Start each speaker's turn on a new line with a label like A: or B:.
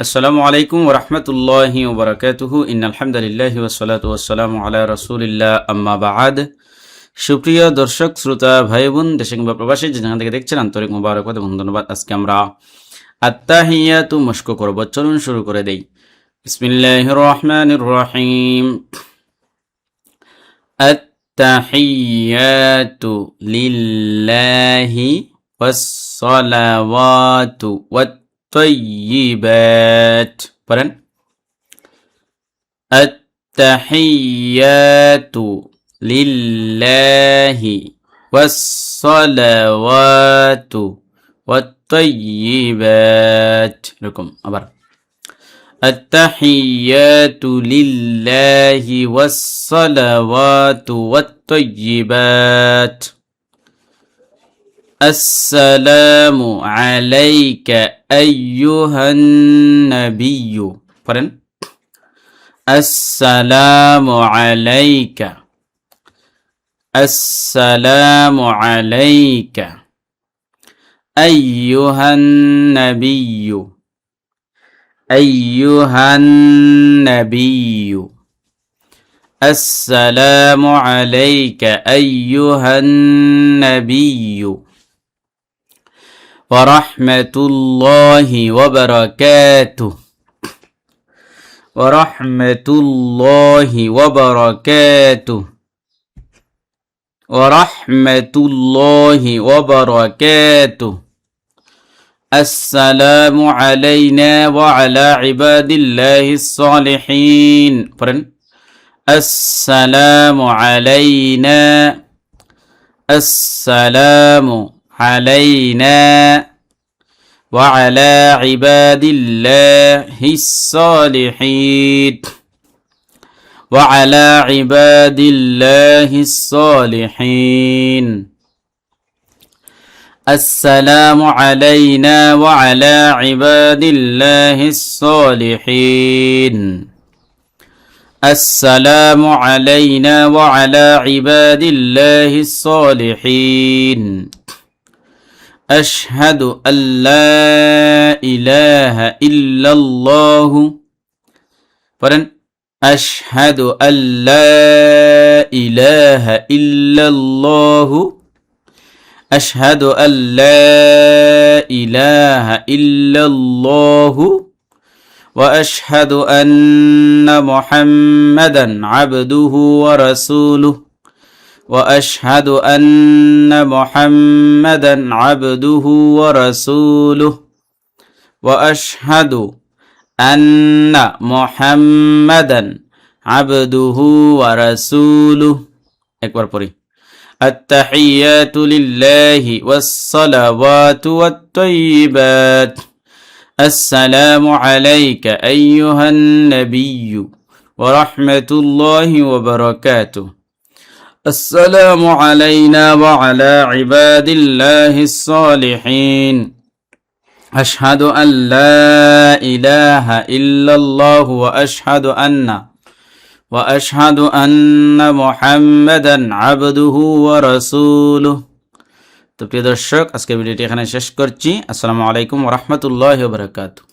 A: আসসালামু আলাইকুম ওয়া রাহমাতুল্লাহি ওয়া বারাকাতুহু ইন্নাল হামদুলিল্লাহি ওয়াস সালাতু ওয়াস সালামু আলা রাসূলিল্লাহ আম্মা বা'দ। সুপ্রিয় দর্শক শ্রোতা ভাই বোন দেশে কিংবা প্রবাসী যেখান থেকে দেখছেন আন্তরিক মোবারকবাদ এবং ধন্যবাদ। আজকে আমরা আত্তাহিয়াতু মশক করব, চলুন শুরু করে দেই। বিসমিল্লাহির রহমানির রহিম। আত্তাহিয়াতু লিল্লাহি ওয়াস সালাওয়াতু ওয়াত طيبات পড়েন। التحيات لله والصلوات والطيبات এরকম আবার التحيات لله والصلوات والطيبات السلام عليك أيها النبي পড়েন। السلام عليك السلام عليك أيها النبي أيها النبي السلام عليك أيها النبي ورحمة الله وبركاته ورحمة الله وبركاته ورحمة الله وبركاته السلام علينا وعلى عباد الله الصالحين السلام علينا السلام علينا وعلى عباد الله الصالحين وعلى عباد الله الصالحين السلام علينا وعلى عباد الله الصالحين السلام علينا وعلى عباد الله الصالحين أشهد أن لا إله إلا الله أشهد أن لا إله إلا الله أشهد أن لا إله إلا الله وأشهد أن محمدا عبده ورسوله وأشهد أن محمدا عبده ورسوله وأشهد أن محمدا عبده ورسوله একবার পড়ি। التحيات لله والصلوات والطيبات السلام عليك أيها النبي ورحمة الله وبركاته السلام علينا وعلى عباد الله الصالحين أشهد أن لا إله إلا الله وأشهد أن محمدا عبده ورسوله। তো প্রিয় দর্শক, আজকের ভিডিওটি এখানে শেষ করছি। আসসালামু আলাইকুম ওয়া রাহমাতুল্লাহি ওয়া বারাকাতুহু।